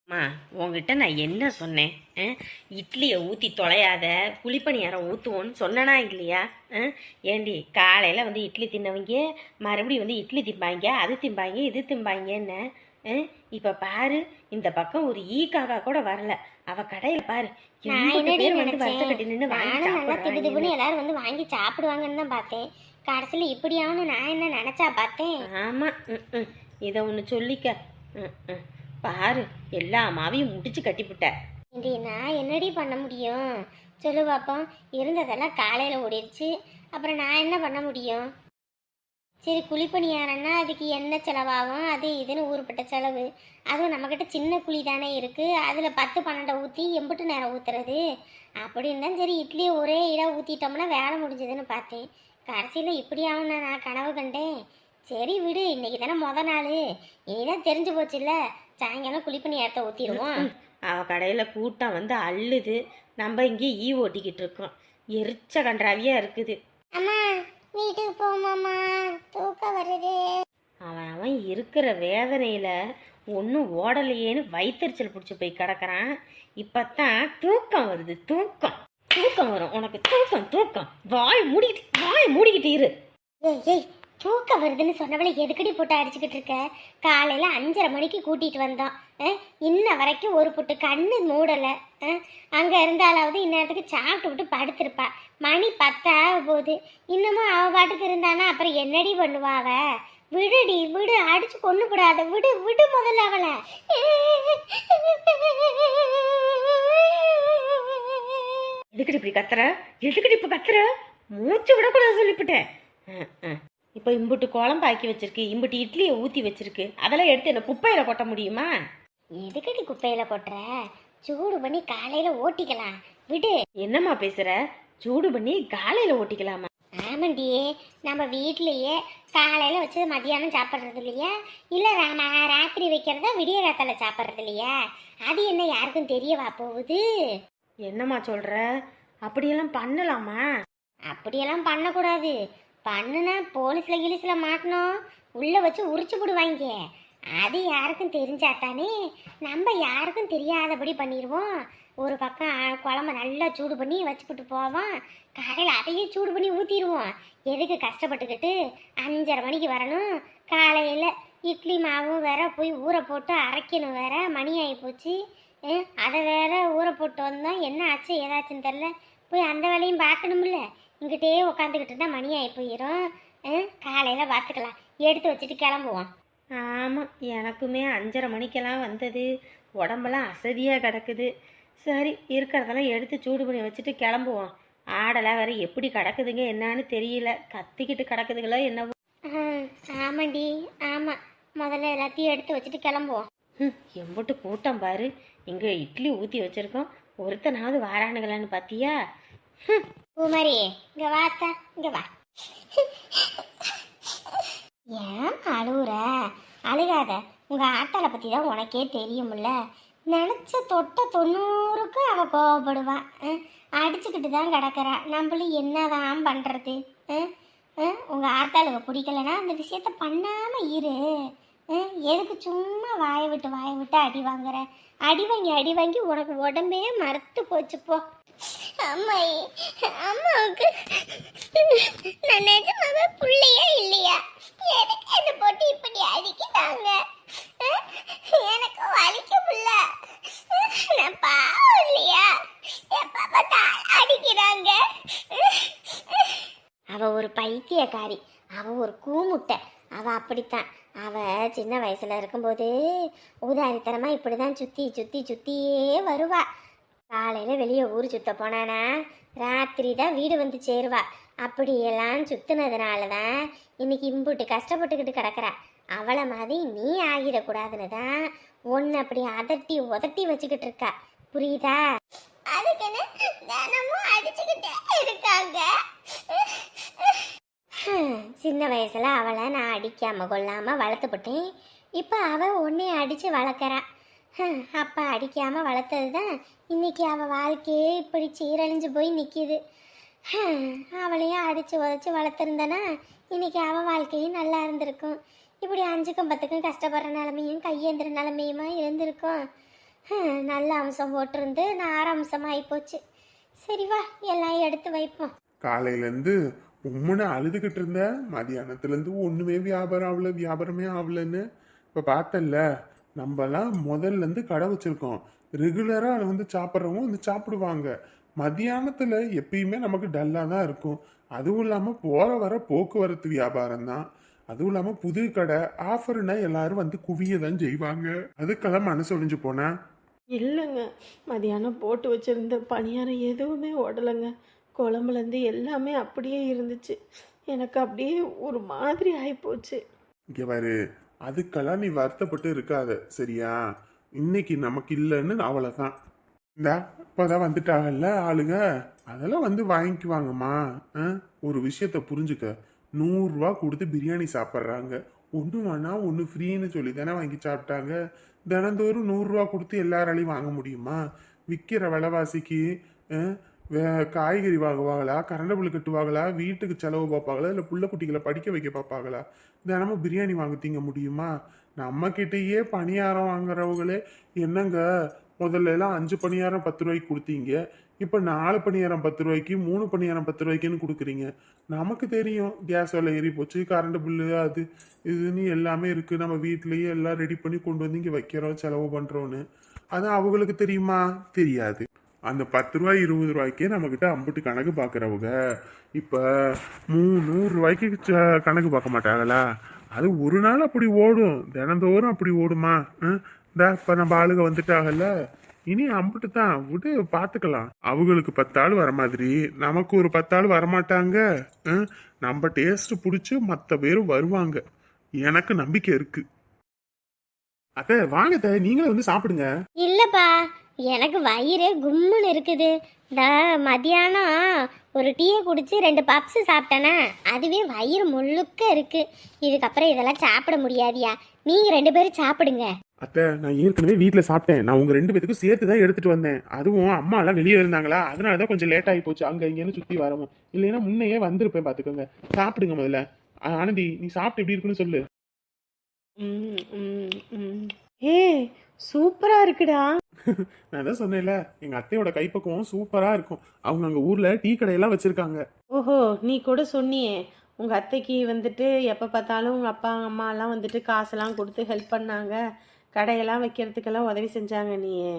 அம்மா, உங்ககிட்ட நான் என்ன சொன்னேன்? இட்லியை ஊற்றி தொலையாத, குழிப்பணியாரம் ஊற்றுவோன்னு சொன்னனா இல்லையா? ஏண்டி காலையில் வந்து இட்லி தின்னவங்க மறுபடியும் வந்து இட்லி திம்பாங்க, அது திம்பாங்க, இது திம்பாங்கன்னு. இப்போ பாரு, இந்த பக்கம் ஒரு காக்கா கூட வரல. அவ கடையில் பாரு, நான் எண்பது என்னடி பேர் வந்து வரிசை நினைச்சேன், கட்டி நின்று வாங்கி நானும் நல்லா திபு சாப்பிடுறாங்கன்னு. திபுன்னு எல்லாரும் வந்து வாங்கி சாப்பிடுவாங்கன்னு தான் பார்த்தேன். கடைசியில் இப்படியானு நான் என்ன நினைச்சா பார்த்தேன். ஆமாம். இதை ஒன்று சொல்லிக்க. ம் பாரு, எல்லா மாவையும் முடிச்சு கட்டிவிட்ட. இண்டி நான் என்னடி பண்ண முடியும் சொல்லு பார்ப்போம். இருந்ததெல்லாம் காலையில் ஓடிடுச்சு, அப்புறம் நான் என்ன பண்ண முடியும்? சரி, குழிப்பணியாரன்னா அதுக்கு என்ன செலவாகும், அது இதுன்னு ஊருப்பட்ட செலவு. அதுவும் நம்மக்கிட்ட சின்ன குழி தானே இருக்குது, அதில் 10-12 ஊற்றி எம்பிட்டு நேரம் ஊற்றுறது அப்படின்னு தான். சரி, இட்லி ஒரே இடம் ஊற்றிட்டோம்னா வேலை முடிஞ்சதுன்னு பார்த்தேன். கடைசியில் இப்படியாவும் நான் கனவு கண்டேன். சரி விடு, இன்னைக்கு தானே நாள், இனிதான் தெரிஞ்சு போச்சுல்ல. சாயங்காலம் குழிப்பணியாரத்தை ஊற்றிடுவோம். அவ கடையில் கூட்டம் வந்து அள்ளுது, நம்ம இங்கே ஓட்டிக்கிட்டு இருக்கோம். எரிச்ச கன்றாவியாக இருக்குது. அம்மா, வீட்டுக்கு போமாம்மா, தூக்கம் வருது. அவன் இருக்கிற வேதனையில் ஒன்றும் ஓடலையேன்னு வயிற்றுச்சல் பிடிச்சி போய் கிடக்கிறான். இப்போத்தான் தூக்கம் வருது. தூக்கம் வரும் உனக்கு. தூக்கம் வாய் மூடிக்கிட்டு இரு. ஏய் ஏய், தூக்கம் வருதுன்னு சொன்னவளை எதுக்கடி போட்டு அடிச்சுக்கிட்டு இருக்க? காலையில் 5:30 மணிக்கு கூட்டிகிட்டு வந்தோம். இன்ன வரைக்கும் ஒரு புட்டு கண்ணு மூடலை. அங்கே இருந்தாலாவது இந்நேரத்துக்கு சாப்பிட்டு விட்டு படுத்திருப்பா. மணி 10 ஆக போகுது. இன்னமும் அவள் பாட்டுக்கு இருந்தானா அப்புறம் என்னடி பண்ணுவா அவ? விடுடி விடு, அடிச்சு கொண்டு கூடாத. விடு விடு முதல்ல அவளை. எதுக்கடி இப்படி கத்துற? மூச்சு விடக்கூடாது சொல்லிவிட்டேன். இப்போ இம்புட்டு குழம்பு ஆக்கி வச்சிருக்கு, இம்புட்டு இட்லியை ஊற்றி வச்சிருக்கு. அதெல்லாம் எடுத்து என்ன குப்பையில் கொட்ட முடியுமா? எதுக்கடி குப்பையில் கொட்டுற? சூடு பண்ணி காலையில் ஓட்டிக்கலாம், விடு. என்னம்மா பேசுற? சூடு பண்ணி காலையில் ஓட்டிக்கலாமா? ஆமாண்டி, நம்ம வீட்லேயே காலையில் வச்சு மதியானம் சாப்பிட்றது இல்லையா, இல்லை ராத்திரி வைக்கிறதா விடிய காத்தால சாப்பிட்றது இல்லையா? அது என்ன யாருக்கும் தெரியவா போகுது? என்னம்மா சொல்கிற? அப்படியெல்லாம் பண்ணலாமா? அப்படியெல்லாம் பண்ணக்கூடாது. பண்ணுனா போலீஸில் மாட்டணும், உள்ளே வச்சு உரிச்சு போடுவாங்க. அது யாருக்கும் தெரிஞ்சாத்தானே நம்ம யாருக்கும் தெரியாதபடி பண்ணிடுவோம். ஒரு பக்கம் குழம்ப நல்லா சூடு பண்ணி வச்சுக்கிட்டு போவோம், காலையில் அதையே சூடு பண்ணி ஊற்றிடுவோம். எதுக்கு கஷ்டப்பட்டுக்கிட்டு 5:30 மணிக்கு வரணும்? காலையில் இட்லி மாவும் வேற போய் ஊற போட்டு அரைக்கணும், வேற மணி ஆகி போச்சு. அதை வேற ஊற போட்டு வந்தோம், என்ன ஆச்சு ஏதாச்சுன்னு தெரில. போய் அந்த வேலையும் பார்க்கணும்ல. இங்கிட்டே உட்காந்துக்கிட்டு தான் மணி ஆகி போயிடும். காலையில் பார்த்துக்கலாம், எடுத்து வச்சுட்டு கிளம்புவோம். ஆமாம், எனக்குமே 5:30 மணிக்கெல்லாம் வந்தது. உடம்பெல்லாம் அசதியாக கிடக்குது. சரி, இருக்கிறதெல்லாம் எடுத்து சூடு பண்ணி வச்சுட்டு கிளம்புவோம். ஆடெல்லாம் வேற எப்படி கிடக்குதுங்க என்னன்னு தெரியல, கத்திக்கிட்டு கிடக்குதுங்களோ என்னவோ. ஆமாண்டி, ஆமாம். முதல்ல எல்லாத்தையும் எடுத்து வச்சுட்டு கிளம்புவோம். எம்பிட்டு கூட்டம் பாரு. இங்கே இட்லி ஊற்றி வச்சுருக்கோம், ஒருத்தனாவது வாரானுங்களான்னு பார்த்தியா? பூமாரி, இங்கே வாத்தா, இங்கே வா. ஏன் அழுகுற? அழுகாத. உங்கள் ஆட்டாளை பற்றி தான் உனக்கே தெரியும்ல. நினச்ச தொட்ட 90க்கு அவள் கோவப்படுவான். அடிச்சுக்கிட்டு தான் கிடக்கிறா. நம்மளும் என்னதான் பண்ணுறது? உங்கள் ஆத்தாளுக்கு பிடிக்கலன்னா அந்த விஷயத்த பண்ணாமல் இரு. எதுக்கு சும்மா வாயை விட்டு அடி வாங்குற? அடி வாங்கி உனக்கு உடம்பே மறுத்து போச்சு போ. அம்மாயி, அம்மாவுக்கு நான் நிஜமாவே பிள்ளையா இல்லையா? எதுக்கு என்ன போட்டு இப்படி அடிக்கிறாங்க? எனக்கு வலிக்கும்ல, நான் பாவம் இல்லையா? எப்ப பார்த்தாலும் அடிக்கிறாங்க. அவ ஒரு பைத்தியக்காரி, அவ ஒரு கூமுட்டை. அவ அப்படித்தான். அவ சின்ன வயசுல இருக்கும்போது ஊதாரித்தனமா இப்படிதான் சுத்தியே வருவா. காலையில் வெளியே ஊர் சுத்த போனானா ராத்திரி தான் வீடு வந்து சேருவா. அப்படியெல்லாம் சுத்தினதுனால தான் இன்னைக்கு இம்புட்டு கஷ்டப்பட்டுக்கிட்டு கிடக்கிறா. அவளை மாதிரி நீ ஆகிடக்கூடாதுன்னு தான் ஒன்று அப்படி அதட்டி உதட்டி வச்சுக்கிட்டு இருக்கா, புரியுதா? அதுக்குன்னு தினமும் அடிச்சுக்கிட்டே இருக்காங்க. சின்ன வயசுல அவளை நான் அடிக்காம கொள்ளாம வளர்த்துப்பட்டேன். இப்போ அவள் உன்னை அடித்து வளர்க்குறா. அப்போ அடிக்காமல் வளர்த்தது தான் இன்னைக்கு அவள் வாழ்க்கையே இப்படி சீரழிஞ்சு போய் நிற்கிது. அவளையும் அடித்து உதச்சி வளர்த்துருந்தனா இன்னைக்கு அவள் வாழ்க்கையும் நல்லா இருந்திருக்கும். இப்படி 5க்கும் 10க்கும் கஷ்டப்படுற நிலமையும் கையேந்திர நிலமையுமா இருந்திருக்கும். நல்ல அம்சம் போட்டிருந்து நார அம்சம் ஆகிப்போச்சு. சரி வா, எல்லாம் எடுத்து வைப்போம். காலையிலேருந்து உம்முன்னு அழுதுகிட்டு இருந்த, மதியானத்துலேருந்து ஒன்றுமே வியாபாரம் ஆகல, வியாபாரமே ஆகலன்னு. இப்போ பார்த்தல்ல, நம்மலாம் முதல்லேருந்து கடை வச்சிருக்கோம். ரெகுலராக வந்து சாப்பிட்றவங்க வந்து சாப்பிடுவாங்க. மதியானத்தில் எப்பயுமே நமக்கு டல்லாக தான் இருக்கும். அதுவும் இல்லாமல் போகிற வர போக்குவரத்து வியாபாரம் தான். அதுவும் இல்லாமல் புது கடை ஆஃபர்னா எல்லாரும் வந்து குவிய தான் செய்வாங்க. அதுக்கெல்லாம் மனசு ஒழிஞ்சு போனேன். இல்லைங்க, மதியானம் போட்டு வச்சுருந்த பணியாரம் எதுவுமே ஓடலைங்க. குழம்புலேருந்து எல்லாமே அப்படியே இருந்துச்சு. எனக்கு அப்படியே ஒரு மாதிரி ஆகிப்போச்சு. இங்கே பாரு, அதுக்கெல்லாம் நீ வருத்தப்பட்டு இருக்காத, சரியா? இன்னைக்கு நமக்கு இல்லைன்னு அவ்வளோதான். இந்தா இப்போதான் வந்துட்டாங்கல்ல ஆளுங்க, அதெல்லாம் வந்து வாங்கிக்குவாங்கம்மா. ஒரு விஷயத்த புரிஞ்சுக்க, 100 ரூபா கொடுத்து பிரியாணி சாப்பிட்றாங்க. ஒன்று வேணா ஒன்று ஃப்ரீன்னு சொல்லி தானே வாங்கி சாப்பிட்டாங்க. தினந்தோறும் 100 ரூபா கொடுத்து எல்லாராலையும் வாங்க முடியுமா? விற்கிற விலைவாசிக்கு காய்கறி வாங்குவாங்களா, கரண்ட் பில்லு கட்டுவாங்களா, வீட்டுக்கு செலவு பார்ப்பாங்களா, இல்லை புள்ள குட்டிகளை படிக்க வைக்க பார்ப்பாங்களா? தினமும் பிரியாணி வாங்க திங்க முடியுமா? நம்ம கிட்டேயே பணியாரம் வாங்குறவங்களே என்னங்க, முதல்ல எல்லாம் 5 பணியாரம் 10 ரூபாய்க்கு கொடுத்தீங்க, இப்போ 4 பணியாரம் 10 ரூபாய்க்கு, 3 பணியாரம் 10 ரூபாய்க்குன்னு கொடுக்குறீங்க. நமக்கு தெரியும் கேஸ் விலை ஏறி போச்சு, கரண்ட் பில்லு அது இதுன்னு எல்லாமே இருக்கு. நம்ம வீட்லயே எல்லாம் ரெடி பண்ணி கொண்டு வந்து இங்கே வைக்கிறோம், செலவு பண்றோம்னு. அது அவங்களுக்கு தெரியுமா? தெரியாது. அந்த 10 ரூபாய் 20 ரூபாய்க்கே நம்மக்கிட்ட அம்புட்டு கணக்கு பார்க்குறவங்க இப்போ 300 ரூபாய்க்கு கணக்கு பார்க்க மாட்டாங்களா? அது ஒரு நாள் அப்படி ஓடும், தினந்தோறும் அப்படி ஓடுமா? இந்த இப்போ நம்ம ஆளுங்க வந்துட்டாங்கல்ல, இனி அம்புட்டு தான் விட்டு பார்த்துக்கலாம். அவங்களுக்கு 10 ஆள் வர மாதிரி நமக்கு ஒரு 10 ஆள் வரமாட்டாங்க. நம்ம டேஸ்ட் பிடிச்சி மற்ற பேரும் வருவாங்க, எனக்கு நம்பிக்கை இருக்கு. அத்தை வாங்க, நீங்களே வந்து சாப்பிடுங்க. இல்லைப்பா, எனக்கு வயிறு கும்முன்னு இருக்குது. இந்த மதியானம் ஒரு டீயை குடிச்சு 2 பப்ஸு சாப்பிட்டேனே, அதுவே வயிறு முழுக்க இருக்கு. இதுக்கப்புறம் இதெல்லாம் சாப்பிட முடியாதியா, நீங்கள் 2 பேரும் சாப்பிடுங்க. அத்தை நான் ஏற்கனவே வீட்டில் சாப்பிட்டேன். நான் உங்க 2 பேத்துக்கும் சேர்த்து தான் எடுத்துட்டு வந்தேன். அதுவும் அம்மா எல்லாம் வெளியே இருந்தாங்களா, அதனால தான் கொஞ்சம் லேட் ஆகி போச்சு. அங்கே இங்கேன்னு சுற்றி வரவும், இல்லைன்னா முன்னையே வந்திருப்பேன். பார்த்துக்கோங்க, சாப்பிடுங்க முதல்ல. ஆனந்தி, நீ சாப்பிட்டு எப்படி இருக்குன்னு சொல்லு. ஏ, சூப்பராக இருக்குடா. நான் தான் சொன்னேன்ல, எங்க அத்தையோட கைப்பக்குவம் சூப்பரா இருக்கும். அவங்க அங்க ஊர்ல டீ கடையெல்லாம் வச்சிருக்காங்க. ஓஹோ, நீ கூட சொன்னியே உங்கள் அத்தைக்கு வந்துட்டு எப்போ பார்த்தாலும் உங்கள் அப்பா அம்மாலாம் வந்துட்டு காசெல்லாம் கொடுத்து ஹெல்ப் பண்ணாங்க, கடையெல்லாம் வைக்கிறதுக்கெல்லாம் உதவி செஞ்சாங்க நீயே.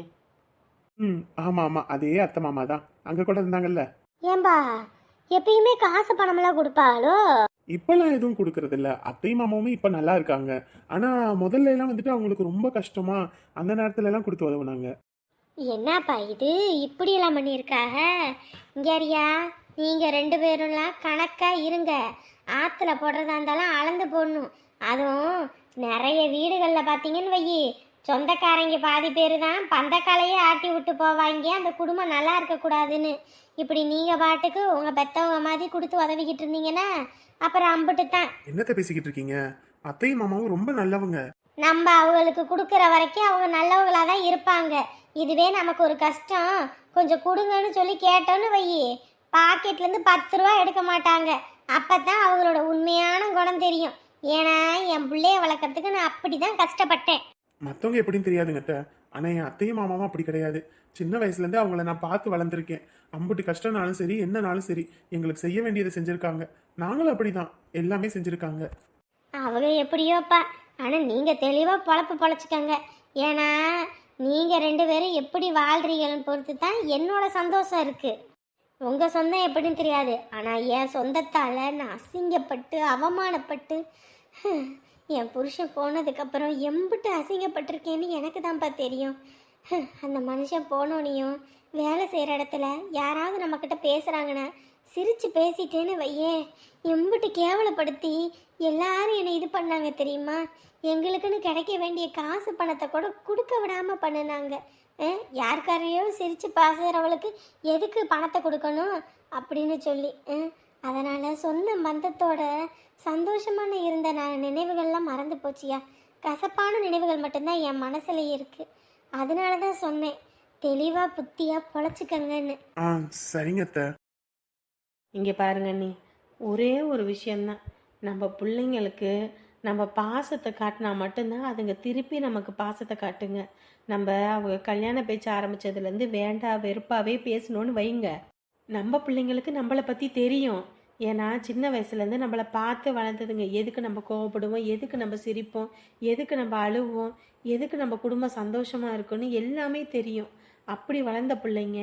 ஆமா ஆமா, அதே அத்தை மாமா தான் அங்க கூட இருந்தாங்கல்ல. ஏன்பா, எப்பயுமே காசு பணமெல்லாம் கொடுப்பாளோ? இப்பெல்லாம் எதுவும் கொடுக்கறது இல்ல. அத்தையும் மாமாவுமே இப்ப நல்லா இருக்காங்க. ஆனா முதல்ல எல்லாம் வந்துட்டு அவங்களுக்கு ரொம்ப கஷ்டமா, அந்த நேரத்துல எல்லாம் கொடுத்து உதவுனாங்க. என்னப்பா இது இப்படியெல்லாம் பண்ணியிருக்காக? இங்கேரியா, நீங்கள் 2 பேரும்லாம் கணக்காக இருங்க. ஆற்றுல போடுறதா இருந்தாலும் அளந்து போடணும். அதுவும் நிறைய வீடுகளில் பார்த்தீங்கன்னு வையி, சொந்தக்காரங்க பாதி பேர் தான் பந்தக்காலையே ஆட்டி விட்டு போவாங்க, அந்த குடும்பம் நல்லா இருக்கக்கூடாதுன்னு. இப்படி நீங்கள் பாட்டுக்கு உங்கள் பெத்தவங்க மாதிரி கொடுத்து உதவிக்கிட்டு இருந்தீங்கன்னா அப்புறம் அம்பிட்டு தான். என்னத்த பேசிக்கிட்டு இருக்கீங்க? அத்தையும் மாமாவும் ரொம்ப நல்லவங்க. நம்ம அவங்களுக்கு கொடுக்குற வரைக்கும் அவங்க நல்லவங்களாக தான் இருப்பாங்க. இதுவே நமக்கு ஒரு கஷ்டம், கொஞ்சம் கொடுங்கன்னு சொல்லி கேட்டோன்னு வையி, பாக்கெட்லேருந்து 10 ரூபா எடுக்க மாட்டாங்க. அப்போ தான் அவங்களோட உண்மையான குணம் தெரியும். ஏன்னா என் பிள்ளைய வளர்க்குறதுக்கு நான் அப்படி தான் கஷ்டப்பட்டேன். மற்றவங்க எப்படின்னு தெரியாதுங்க அத்தை, ஆனால் என் அத்தையும் மாமாவும் அப்படி கிடையாது. சின்ன வயசுலேருந்து அவங்கள நான் பார்த்து வளர்ந்துருக்கேன். அம்புட்டு கஷ்டம்னாலும் சரி, என்னனாலும் சரி, எங்களுக்கு செய்ய வேண்டியதை செஞ்சுருக்காங்க. நாங்களும் அப்படிதான், எல்லாமே செஞ்சுருக்காங்க. அவங்க எப்படியோப்பா, ஆனால் நீங்கள் தெளிவாக பொழப்பு பொழைச்சிக்கங்க. ஏன்னா நீங்கள் 2 பேரும் எப்படி வாழ்கிறீங்கன்னு பொறுத்து தான் என்னோட சந்தோஷம் இருக்குது. உங்கள் சொந்தம் எப்படின்னு தெரியாது, ஆனால் என் சொந்தத்தால் நான் அசிங்கப்பட்டு அவமானப்பட்டு என் புருஷன் போனதுக்கப்புறம் எம்பிட்டு அசிங்கப்பட்டிருக்கேன்னு எனக்கு தான்ப்பா தெரியும். அந்த மனுஷன் போனோனையும் வேலை செய்கிற இடத்துல யாராவது நம்மக்கிட்ட பேசுகிறாங்கன்னா சிரித்து பேசிட்டேன்னு வையேன், எம்பிட்டு கேவலப்படுத்தி எல்லாரும் என்னை இது பண்ணாங்க தெரியுமா? எங்களுக்குன்னு கிடைக்க வேண்டிய காசு பணத்தை கூட கொடுக்க விடாமல் பண்ணினாங்க. யாருக்காரையோ சிரித்து பேசுகிறவளுக்கு எதுக்கு பணத்தை கொடுக்கணும் அப்படின்னு சொல்லி, அதனால் சொந்த பந்தத்தோட சந்தோஷமான இருந்த நான் நினைவுகள்லாம் மறந்து போச்சியா. கசப்பான நினைவுகள் மட்டும்தான் என் மனசுல இருக்குது. அதனால தான் சொன்னேன், தெளிவாக புத்தியாக பொழைச்சிக்கங்கன்னு. சரிங்க அத்தை. இங்கே பாருங்க நீ, ஒரே ஒரு விஷயந்தான், நம்ம பிள்ளைங்களுக்கு நம்ம பாசத்தை காட்டினா மட்டும்தான் அதுங்க திருப்பி நமக்கு பாசத்தை காட்டுங்க. நம்ம அவங்க கல்யாண பேச்சு ஆரம்பிச்சதுலேருந்து வேண்டா வெறுப்பாவே பேசணும்னு வைங்க, நம்ம பிள்ளைங்களுக்கு நம்மளை பற்றி தெரியும். ஏன்னா சின்ன வயசுலேருந்து நம்மளை பார்த்து வளர்ந்ததுங்க. எதுக்கு நம்ம கோவப்படுவோம், எதுக்கு நம்ம சிரிப்போம், எதுக்கு நம்ம அழுவோம், எதுக்கு நம்ம குடும்பம் சந்தோஷமாக இருக்குன்னு எல்லாமே தெரியும். அப்படி வளர்ந்த பிள்ளைங்க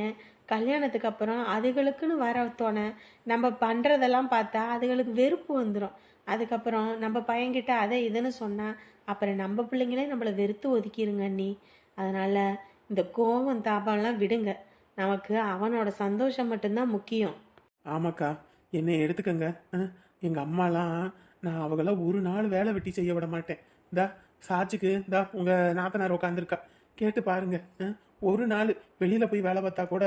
கல்யாணத்துக்கு அப்புறம் அதுகளுக்குன்னு வர தோணை நம்ம பண்ணுறதெல்லாம் பார்த்தா அதுகளுக்கு வெறுப்பு வந்துடும். அதுக்கப்புறம் நம்ம பையன்கிட்ட அதை இதுன்னு சொன்னால் அப்புறம் நம்ம பிள்ளைங்களே நம்மளை வெறுத்து ஒதுக்கிடுங்க அண்ணி. அதனால் இந்த கோவம் தாபம்லாம் விடுங்க. நமக்கு அவனோட சந்தோஷம் மட்டும்தான் முக்கியம். ஆமாக்கா, என்னை எடுத்துக்கங்க. எங்கள் அம்மாலாம் நான் அவங்கள ஒரு நாள் வேலை வெட்டி செய்ய விட மாட்டேன். இந்தா சாட்சிக்கு இந்தா உங்கள் நாத்தனார் உட்காந்துருக்கா, கேட்டு பாருங்க. ஒரு நாள் வெளியில் போய் வேலை பார்த்தா கூட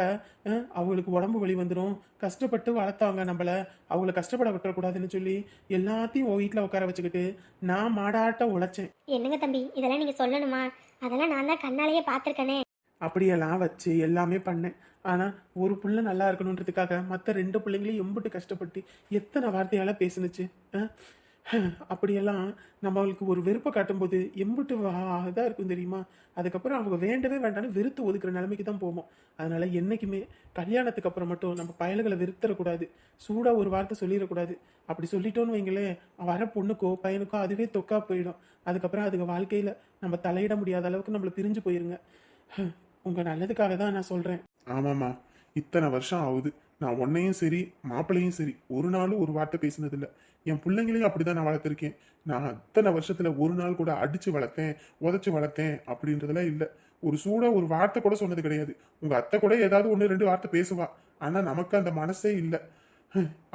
அவங்களுக்கு உடம்பு வலி வந்துடும். கஷ்டப்பட்டு வளர்த்தவங்க நம்மளை, அவங்கள கஷ்டப்பட விட்டுறக்கூடாதுன்னு சொல்லி எல்லாத்தையும் வீட்டில் உட்கார வச்சுக்கிட்டு நான் மாடாட்ட உழைச்சேன். என்னங்க தம்பி இதெல்லாம் நீங்கள் சொல்லணுமா? அதெல்லாம் நான் தான் கண்ணாலேயே பார்த்துருக்கேனே. அப்படியெல்லாம் வச்சு எல்லாமே பண்ணேன். ஆனால் ஒரு புள்ள நல்லா இருக்கணுன்றதுக்காக மற்ற 2 பிள்ளைங்களையும் எம்பிட்டு கஷ்டப்பட்டு எத்தனை வார்த்தையால் பேசுனுச்சு. அப்படியெல்லாம் நம்மளுக்கு ஒரு வெறுப்பை காட்டும்போது எம்பிட்டு இதாக இருக்கும் தெரியுமா? அதுக்கப்புறம் அவங்க வேண்டவே வேண்டாம்னு வெறுத்து ஒதுக்குற நிலைமைக்கு தான் போவோம். அதனால என்றைக்குமே கல்யாணத்துக்கு அப்புறம் மட்டும் நம்ம பயல்களை வெறுத்தரக்கூடாது, சூடாக ஒரு வார்த்தை சொல்லிடக்கூடாது. அப்படி சொல்லிட்டோன்னு வைங்களேன், வர பொண்ணுக்கோ பையனுக்கோ அதுவே தொக்கா போயிடும். அதுக்கப்புறம் அதுங்க வாழ்க்கையில் நம்ம தலையிட முடியாத அளவுக்கு நம்மளை பிரிஞ்சு போயிருங்க. உங்கள் நல்லதுக்காக தான் நான் சொல்கிறேன். ஆமாம்மா, இத்தனை வருஷம் ஆகுது. நான் உன்னையும் சரி மாப்பிள்ளையும் சரி ஒரு நாளும் ஒரு வார்த்தை பேசினதில்லை. என் பிள்ளைங்களையும் அப்படிதான் நான் வளர்த்துருக்கேன். நான் அத்தனை வருஷத்துல ஒரு நாள் கூட அடிச்சு வளர்த்தேன், உதச்சு வளர்த்தேன் அப்படின்றதெல்லாம் இல்லை. ஒரு சூடா ஒரு வார்த்தை கூட சொன்னது கிடையாது. உங்க அத்தை கூட ஏதாவது 1-2 வார்த்தை பேசுவா, ஆனா நமக்கு அந்த மனசே இல்லை.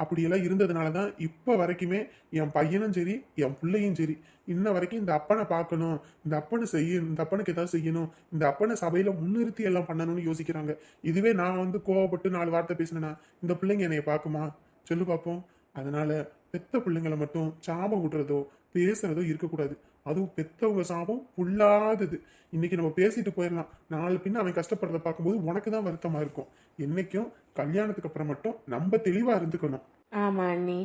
அப்படியெல்லாம் இருந்ததுனாலதான் இப்ப வரைக்குமே என் பையனும் சரி என் பிள்ளையும் சரி இன்ன வரைக்கும் இந்த அப்பனை பார்க்கணும், இந்த அப்பனை செய்யணும், இந்த அப்பனுக்கு ஏதாவது செய்யணும், இந்த அப்பனை சபையில முன்னிறுத்தி எல்லாம் பண்ணணும்னு யோசிக்கிறாங்க. இதுவே நான் கோவப்பட்டு 4 வார்த்தை பேசினேன்னா இந்த பிள்ளைங்க என்னைய பார்க்குமா? சொல்லு பார்ப்போம். அதனால பெத்த பிள்ளைங்களை மட்டும் சாபம் விடுறதோ பேசுறதோ இருக்கக்கூடாது. அதுவும் பெத்தவங்க சாபம் புல்லாதது. இன்னைக்கு நம்ம பேசிட்டு போயிடலாம், நாலு பின்ன அவன் கஷ்டப்படுறத பார்க்கும்போது உனக்கு தான் வருத்தமா இருக்கும். என்னைக்கும் கல்யாணத்துக்கு அப்புறம் மட்டும் நம்ம தெளிவா இருந்துக்கணும். ஆமா அண்ணி,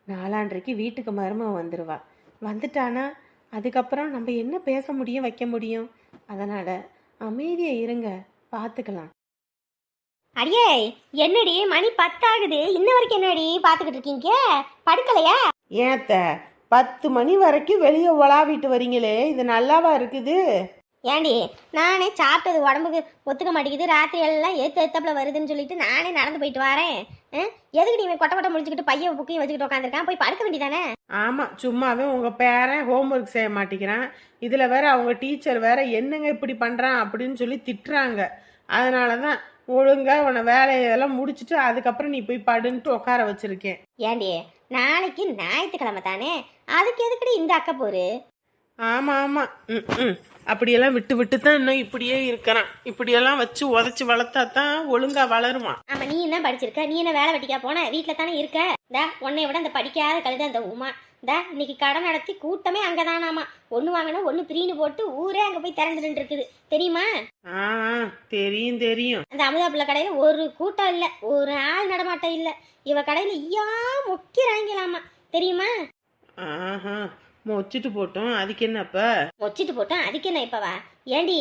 4 வீட்டுக்கு மருமக வந்துடுவா. வந்துட்டானா அதுக்கப்புறம் நம்ம என்ன பேச முடியும், வைக்க முடியும்? அதனால் அமைதியாக இருங்க, பார்த்துக்கலாம். அடியே என்னடி மணி 10 ஆகுது, இன்ன வரைக்கும் என்னடி பார்த்துக்கிட்டு இருக்கீங்க? படுக்கலையா? ஏத்த 10 மணி வரைக்கும் வெளியே உலாவிட்டு வரீங்களே, இது நல்லாவா இருக்குது? ஏண்டி நானே சாப்பிட்டது உடம்புக்கு ஒத்துக்க மாட்டேங்குது, ராத்திரி எல்லாம் ஏத்தாப்புல வருதுன்னு சொல்லிட்டு நானே நடந்து போயிட்டு வரேன். எதுக்கு நீ கொட்டை கொட்டை முடிச்சுக்கிட்டு பையன் புக்கையும் வச்சுக்கிட்டு உட்காந்துருக்கான்? போய் படுக்க வேண்டியதானே? ஆமாம், சும்மாவே உங்கள் பேரன் ஹோம்ஒர்க் செய்ய மாட்டேங்கிறான், இதில் வேற அவங்க டீச்சர் வேற என்னங்க இப்படி பண்ணுறான் அப்படின்னு சொல்லி திட்டுறாங்க. அதனால தான் ஒழுங்காக உன்னை வேலையெல்லாம் முடிச்சுட்டு அதுக்கப்புறம் நீ போய் படுன்ட்டு உட்கார வச்சிருக்கேன். ஏண்டி நாளைக்கு ஞாயிற்றுக்கிழமை தானே, அதுக்கு எதுக்குடி இந்த அக்கா போரு? ஆமாம் ஆமாம், அப்படியெல்லாம் விட்டு விட்டு தான் இன்னும் இப்படியே இருக்கிறான். இப்படியெல்லாம் வச்சு உதச்சி வளர்த்தா தான் ஒழுங்கா வளருவான். ஆமா, நீ என்ன படிச்சிருக்க? நீ என்ன வேலை வெட்டிக்கா போன? வீட்டில் தானே இருக்க. உன்னை விட அந்த படிக்காத கழுத அந்த உமா இன்னைக்கு கடை நடத்தி கூட்டமே அங்கதானாமா. ஒண்ணு வாங்கினா ஒண்ணு ஃப்ரீன்னு போட்டு ஊரே அங்க போய் திறந்துட்டு இருக்குது, தெரியுமா? தெரியும் தெரியும். அந்த அமுதாப்புல கடையில ஒரு கூட்டம் இல்ல, ஒரு ஆள் நடமாட்டம் இல்ல. இவ கடையில ஐயா முக்கிறாங்களாமா, தெரியுமா? மொச்சிட்டு போட்டோம், அதுக்கு என்னப்ப? மொச்சிட்டு போட்டோம் அதுக்கு என்ன இப்பவா? ஏண்டி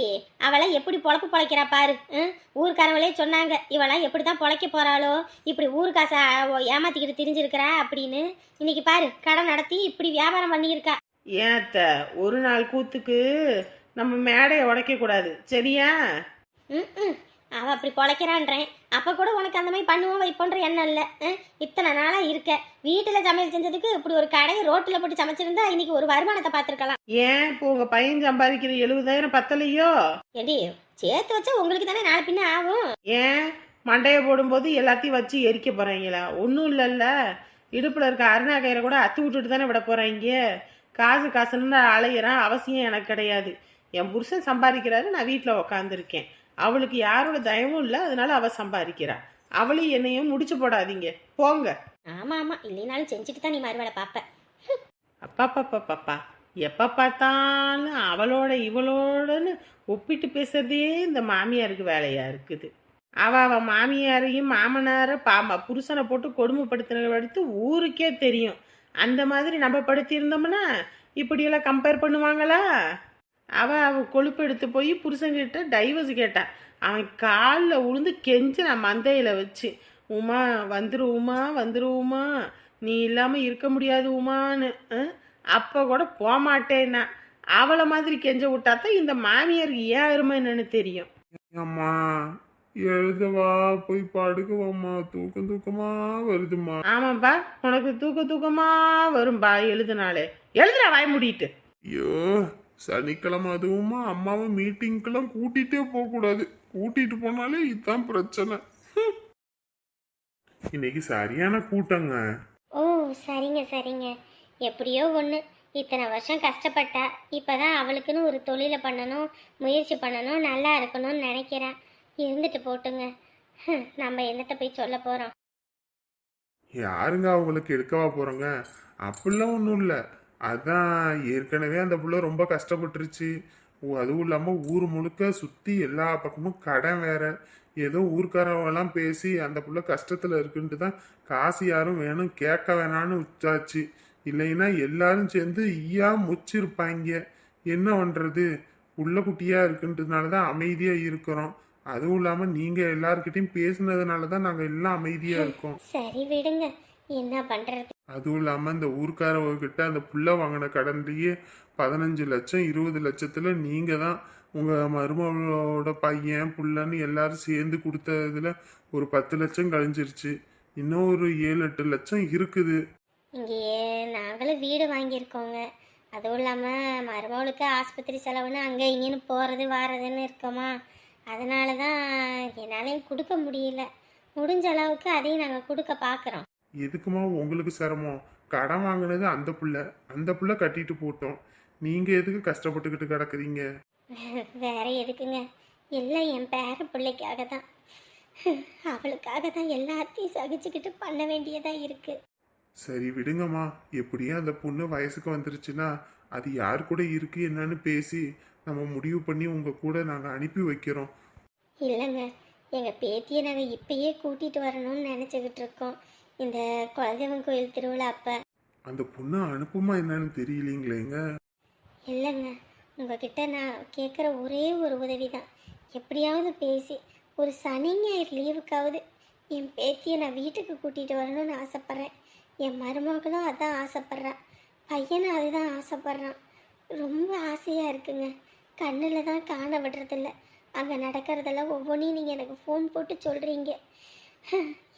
அவளை எப்படி பொழப்பு பொழைக்கிறா பாரு. ஊருக்காரவளே சொன்னாங்க, இவளாம் எப்படிதான் பொழைக்க போறாளோ, இப்படி ஊரு காசை ஏமாத்திக்கிட்டு திரிஞ்சிருக்கிறா அப்படின்னு. இன்னைக்கு பாரு கடை நடத்தி இப்படி வியாபாரம் பண்ணியிருக்கா. ஏத்த ஒரு நாள் கூத்துக்கு நம்ம மேடையை உடைக்க கூடாது, சரியா? அவ அப்படி பொழைக்கிறான்றேன். அப்ப கூட உனக்கு அந்த மாதிரி பண்ணுவோம் வைப்போன்ற எண்ணம் இல்லை. இத்தனை நாளா இருக்க வீட்டுல சமையல் செஞ்சதுக்கு இப்படி ஒரு கடையை ரோட்டுல போட்டு சமைச்சிருந்தா இன்னைக்கு ஒரு வருமானத்தை பார்த்துருக்கலாம். ஏன் இப்போ உங்க பையன் சம்பாதிக்கிற 70,000 பத்தலையோ? ஏடி சேர்த்து வச்சா உங்களுக்கு தானே நாளை பின்ன ஆகும். ஏன் மண்டையை போடும்போது எல்லாத்தையும் வச்சு எரிக்க போறாங்களா? ஒன்றும் இல்லைல்ல, இடுப்புல இருக்க அருணா கயிறை கூட அத்து விட்டுட்டு தானே விட போறாங்க. காசுன்னு அலையிறான் அவசியம் எனக்கு கிடையாது. என் புருஷன் சம்பாதிக்கிறாரு, நான் வீட்டில் உக்காந்துருக்கேன். அவளுக்கு யாரோட தயவும் இல்லை, அதனால அவ சம்பாதிக்கிறா. அவளையும் என்னையும் முடிச்சு போடாதீங்க, போங்க. ஆமா ஆமா, இல்லைனாலும் செஞ்சுட்டு தான் நீ மறுவேளை பார்ப்ப. அப்பா எப்ப பார்த்தாலும் அவளோட இவளோடன்னு ஒப்பிட்டு பேசுறதே இந்த மாமியாருக்கு வேலையா இருக்குது. அவ மாமியாரையும் மாமனார புருஷனை போட்டு கொடுமைப்படுத்தின எடுத்து ஊருக்கே தெரியும். அந்த மாதிரி நம்ம படுத்தி இருந்தோம்னா இப்படியெல்லாம் கம்பேர் பண்ணுவாங்களா? அவ கொழுப்பு எடுத்து போய் புருஷன்கிட்ட டைவர்ஸ் கேட்டான். அவன் காலில் உளுந்து கெஞ்சி நான் மந்தையில் வச்சு, உமா வந்துரு உமா வந்துரு உமா, நீ இல்லாமல் இருக்க முடியாது உமான்னு. அப்போ கூட போகமாட்டேன்னா அவளை மாதிரி கெஞ்ச விட்டாதான் இந்த மாமியாருக்கு ஏன் அருமை என்னன்னு தெரியும். அம்மா எழுதவா போய் படுக்குவாம்மா, தூக்கம் தூக்கமா வருதுமா. ஆமாப்பா, உனக்கு தூக்கமா வரும்பா எழுதுனாலே. எழுதுறா வாய் மூடிட்டு. ஐயோ சனிக்கிழமை அதுவுமா அம்மாவை மீட்டிங்க்கெல்லாம் கூட்டிகிட்டே போகக்கூடாது. கூட்டிகிட்டு போனாலே இதுதான் பிரச்சனை. இன்னைக்கு சரியான கூட்டங்க. ஓ சரிங்க சரிங்க. எப்படியோ ஒன்று, இத்தனை வருஷம் கஷ்டப்பட்டா, இப்போதான் அவளுக்குன்னு ஒரு தொழிலை பண்ணணும், முயற்சி பண்ணணும், நல்லா இருக்கணும்னு நினைக்கிறேன். இருந்துட்டு போட்டுங்க. நம்ம என்னத்தை போய் சொல்ல போகிறோம். யாருங்க அவங்களுக்கு எடுக்கவா போகிறோங்க? அப்படிலாம் ஒன்றும் இல்லை. அதான் ஏற்கனவே அந்த புள்ள ரொம்ப கஷ்டப்பட்டுருச்சு. அதுவும் இல்லாமல் ஊர் முழுக்க சுற்றி எல்லா பக்கமும் கடன் வேற. ஏதோ ஊர்க்காரவெல்லாம் பேசி அந்த புள்ள கஷ்டத்தில் இருக்குன்ட்டு தான் காசு யாரும் வேணும் கேட்க வேணான்னு உச்சாச்சு. இல்லைன்னா எல்லாரும் சேர்ந்து ஈயா முச்சிருப்பாங்க. என்ன பண்ணுறது? புள்ள குட்டியாக இருக்குன்றதுனால தான் அமைதியாக இருக்கிறோம். அதுவும் இல்லாமல் நீங்கள் எல்லாருக்கிட்டையும் பேசுனதுனால தான் நாங்கள் எல்லாம் அமைதியாக இருக்கோம். சரி விடுங்க, என்ன பண்ணுறது. அதுவும் இல்லாமல் இந்த ஊர்க்காரவங்கிட்ட அந்த புள்ள வாங்கின கடன்லேயே 15 லட்சம் 20 லட்சத்தில் நீங்கள் தான் உங்கள் மருமகளோட பையன் புள்ளன்னு எல்லாரும் சேர்ந்து கொடுத்ததுல ஒரு 10 லட்சம் கழிஞ்சிருச்சு. இன்னும் ஒரு 7-8 லட்சம் இருக்குது. இங்கேயே நாங்களும் வீடு வாங்கியிருக்கோங்க. அதுவும் இல்லாமல் மருமகளுக்கு ஆஸ்பத்திரி செலவுன்னு அங்கே இங்கேன்னு போகிறது வாரதுன்னு இருக்கோமா. அதனால தான் என்னாலையும் கொடுக்க முடியல. முடிஞ்ச அளவுக்கு அதையும் நாங்கள் கொடுக்க பார்க்குறோம். எதுக்குமா உங்களுக்கு சிரமம்? கடன் வாங்கினது அந்த புள்ள கட்டிட்டு போட்டோம். நீங்கள் எதுக்கு கஷ்டப்பட்டுக்கிட்டு கிடக்குறீங்க? வேற எதுக்குங்க, எல்லாம் என் பேர பிள்ளைக்காக தான். அவளுக்காக தான் எல்லாத்தையும் சகிச்சுக்கிட்டு பண்ண வேண்டியதாக இருக்குது. சரி விடுங்கம்மா. எப்படியும் அந்த பொண்ணு வயசுக்கு வந்துருச்சுன்னா அது யார் கூட இருக்கு என்னன்னு பேசி நம்ம முடிவு பண்ணி உங்கள் கூட நாங்கள் அனுப்பி வைக்கிறோம். இல்லைங்க, எங்கள் பேத்தியை நாங்கள் இப்பயே கூட்டிகிட்டு வரணும்னு நினச்சிக்கிட்டு இருக்கோம். இந்த குலதெய்வம் கோயில் திருவிழா அப்போ. அந்த பொண்ணு அனுப்புமா என்னன்னு தெரியலீங்களேங்க. இல்லைங்க, உங்ககிட்ட நான் கேட்குற ஒரே ஒரு உதவி தான். எப்படியாவது பேசி ஒரு சனி ஞாயிறு லீவுக்காவது என் பேத்தியை நான் வீட்டுக்கு கூட்டிகிட்டு வரணும்னு ஆசைப்பட்றேன். என் மருமகளும் அதான் ஆசைப்பட்றான், பையனும் அதுதான் ஆசைப்பட்றான். ரொம்ப ஆசையாக இருக்குங்க. கண்ணில் தான் காண விடுறதில்ல. அங்கே நடக்கிறதெல்லாம் ஒவ்வொன்றையும் நீங்கள் எனக்கு ஃபோன் போட்டு சொல்கிறீங்க.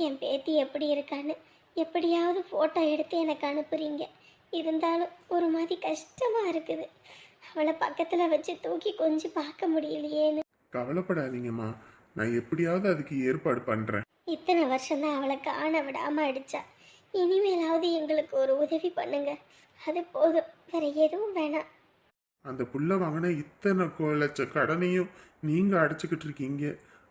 என் பேத்தி எப்படி இருக்கான்னு எப்படியாவது ஃபோட்டோ எடுத்து எனக்கு அனுப்புகிறீங்க. இருந்தாலும் ஒரு மாதிரி கஷ்டமாக இருக்குது. அவளை பக்கத்தில் வச்சு தூக்கி கொஞ்சம் பார்க்க முடியலையேன்னு. கவலைப்படாதீங்கம்மா, நான் எப்படியாவது அதுக்கு ஏற்பாடு பண்ணுறேன். இத்தனை வருஷம்தான் அவளை காண விடாமல் அடித்தா. இனிமேலாவது எங்களுக்கு ஒரு உதவி பண்ணுங்க. அது போதும், வேற எதுவும் வேணாம். அந்த புள்ள வாங்கின இத்தனை லட்ச கடனையும் நீங்கள் அடைச்சிக்கிட்டு இருக்கீங்க.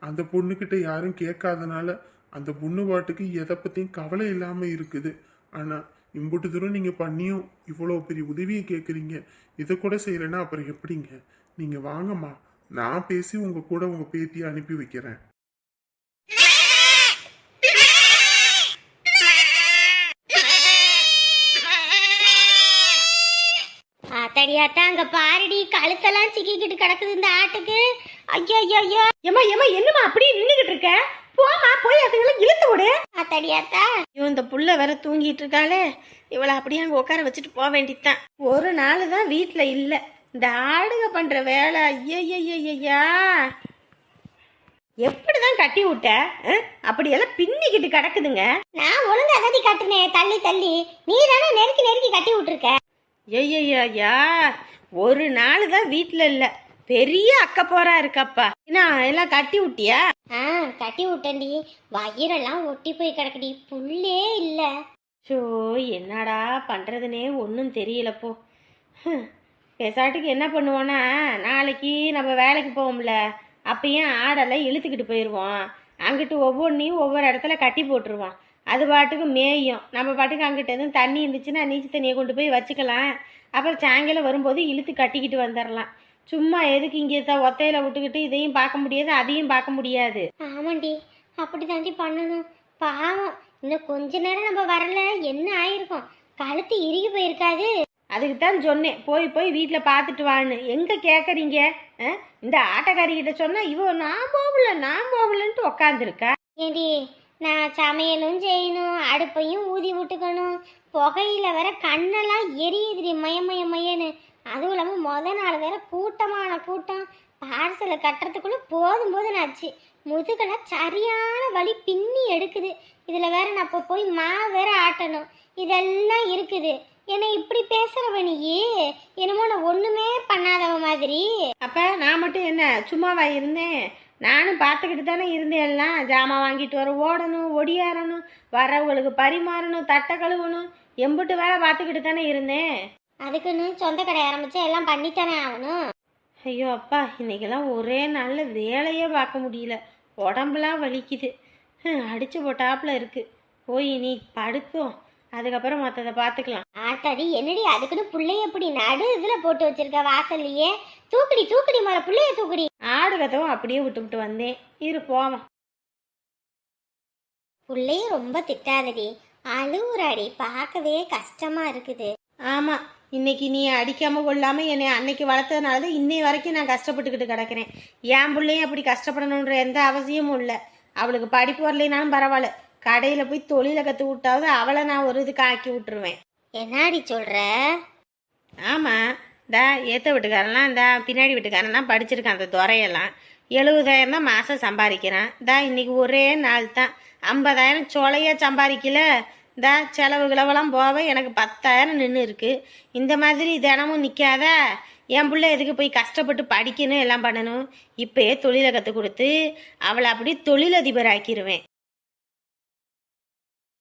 அந்த பொண்ணுக்கிட்ட யாரும் கேட்காதனால அந்த பொண்ணு பாட்டுக்கு எதை பற்றியும் கவலை இல்லாமல் இருக்குது. ஆனால் இம்புட்டு தூரம் நீங்கள் பண்ணியும் இவ்வளோ பெரிய உதவியை கேட்குறீங்க. இதை கூட செய்யலைன்னா அப்புறம் எப்படிங்க? நீங்கள் வாங்கம்மா, நான் பேசி உங்கள் கூட உங்கள் பேத்தியை அனுப்பி வைக்கிறேன். ஆத்தாடியாத்தா, அங்கே பாருடி, கழுத்தெல்லாம் சிக்கிக்கிட்டு கிடக்குது இந்த ஆட்டுக்கு. ஐயோ ஐயோ ஐயோ. ஏமா என்னம்மா அப்படியே நின்றுகிட்டு இருக்க? போமா, போய் அதுங்களை இழுத்து விடு. ஆத்தாடியாத்தா, இவன் இந்த புள்ள வேற தூங்கிட்டு இருக்காளே, இவளை அப்படியே அங்கே உட்கார வச்சுட்டு போக வேண்டியதுதான். ஒரு நாள் தான் வீட்டில் இல்லை. இந்த ஆடுக பண்ணுற வேலை ஐயா எப்படிதான் கட்டி விட்ட? அப்படியெல்லாம் பின்னிக்கிட்டு கிடக்குதுங்க. நான் ஒழுங்கா கட்டி கட்டுனேன், தள்ளி தள்ளி. நீ தானே நெருக்கி நெருக்கி கட்டி விட்டுருக்க. ஐயா ஒரு நாள் தான் வீட்டில் இல்லை, பெரிய அக்கப்போரா இருக்கப்பா. என்ன எல்லாம் கட்டி விட்டியா? கட்டி விட்டேன்டி. வயிறெல்லாம் ஒட்டி போய் கிடக்குடி, புல்லே இல்லை. ஷோ, என்னடா பண்ணுறதுனே ஒன்றும் தெரியலப்போ. பெசாட்டுக்கு என்ன பண்ணுவோன்னா, நாளைக்கு நம்ம வேலைக்கு போவோம்ல, அப்பயும் ஆடெல்லாம் இழுத்துக்கிட்டு போயிடுவோம். அங்கிட்டு ஒவ்வொன்றையும் ஒவ்வொரு இடத்துல கட்டி போட்டுருவோம். அது பாட்டுக்கு மேயும். நம்ம பாட்டுக்கு அங்கிட்ட எதுவும் தண்ணி இருந்துச்சுன்னா நீச்ச தண்ணியை கொண்டு போய் வச்சுக்கலாம். அப்புறம் சாயங்காலம் வரும்போது இழுத்து கட்டிக்கிட்டு வந்துடலாம். சும்மா எதுக்கு இங்கே ஒத்தையில விட்டுக்கிட்டு இதையும் பார்க்க முடியாது அதையும் பார்க்க முடியாது. ஆமாண்டி, அப்படி தாண்டி பண்ணணும். பாவம், இன்னும் கொஞ்ச நேரம் நம்ம வரல என்ன ஆயிருக்கும்? கழுத்து இறுகி போயிருக்காது? அதுக்கு தான் சொன்னேன் போய் போய் வீட்டில் பார்த்துட்டு வான்னு. எங்கே கேட்குறீங்க? இந்த ஆட்டக்காரிக்கிட்ட சொன்னால் நான் போகலன்ட்டு உக்காந்துருக்கா. ஏடி நான் சமையலும் செய்யணும், அடுப்பையும் ஊதி விட்டுக்கணும், புகையில வேற கண்ணெல்லாம் எரியுதுடி மயன்னு. அதுவும் இல்லாமல் நாள் வேற கூட்டமான கூட்டம். பார்சலை கட்டுறதுக்குள்ளே போதும் ஆச்சு. முதுகெல்லாம் சரியான வலி பின்னி எடுக்குது. இதில் வேற நான் இப்போ போய் வேற ஆட்டணும். இதெல்லாம் இருக்குது. என்னை இப்படி பேசுகிறவ நீ என்னமோ நான் ஒன்றுமே பண்ணாதவ மாதிரி. அப்போ நான் மட்டும் என்ன சும்மாவா இருந்தேன்? நானும் பார்த்துக்கிட்டு தானே இருந்தேன். எல்லாம் ஜாமான் வாங்கிட்டு வர ஓடணும், ஒடியாரணும், வரவங்களுக்கு பரிமாறணும், தட்டை கழுவணும், எம்பிட்டு வேலை பார்த்துக்கிட்டு தானே இருந்தேன். அதுக்குன்னு சொந்த கடை ஆரம்பிச்சா எல்லாம் பண்ணித்தானே ஆகணும். ஐயோ அப்பா, இன்னைக்கெல்லாம் ஒரே நாளில் வேலையே பார்க்க முடியல. உடம்புலாம் வலிக்குது. அடிச்சு போட்டாப்புல இருக்கு. போய் நீ படுக்கும், அதுக்கப்புறம் மற்றதை பார்த்துக்கலாம். ஆத்தாடி என்னடி அதுக்குன்னு புள்ளைய எப்படி நடு இதில் போட்டு வச்சிருக்க வாசல்லையே? தூக்குடி மர புள்ளைய தூக்குடி. ஆடு கதவும் அப்படியே விட்டு வந்தேன். போவோம். புள்ளைய ரொம்ப திட்டாதடி, அழுவுறாடி, பார்க்கவே கஷ்டமா இருக்குது. ஆமாம், இன்னைக்கு நீ அடிக்காமல் கொள்ளாமல் என்னை அன்னைக்கு வளர்த்ததுனால தான் இன்னை வரைக்கும் நான் கஷ்டப்பட்டுக்கிட்டு கிடக்கிறேன். என் பிள்ளையும் அப்படி கஷ்டப்படணுன்ற எந்த அவசியமும் இல்லை. அவளுக்கு படிப்பு வரலைனாலும் பரவாயில்ல, கடையில் போய் தொழிலை கற்று விட்டாவது அவளை நான் ஒரு இதுக்கு ஆக்கி விட்டுருவேன். என்னாடி சொல்கிற? ஆமாம், ஏற்ற வீட்டுக்காரெல்லாம் பின்னாடி வீட்டுக்காரன்லாம் படிச்சிருக்கான். அந்த துறையெல்லாம் 70,000 தான் மாதம் சம்பாதிக்கிறான். இன்னைக்கு ஒரே நாள் தான் 50,000 சோலையாக சம்பாதிக்கல. செலவு கிளவெல்லாம் போக எனக்கு 10,000 நின்று இருக்கு. இந்த மாதிரி தினமும் நிற்காதா? என் பிள்ளை எதுக்கு போய் கஷ்டப்பட்டு படிக்கணும், எல்லாம் பண்ணணும்? இப்போயே தொழிலை கற்றுக் கொடுத்து அவளை அப்படி தொழிலதிபர் ஆக்கிடுவேன்.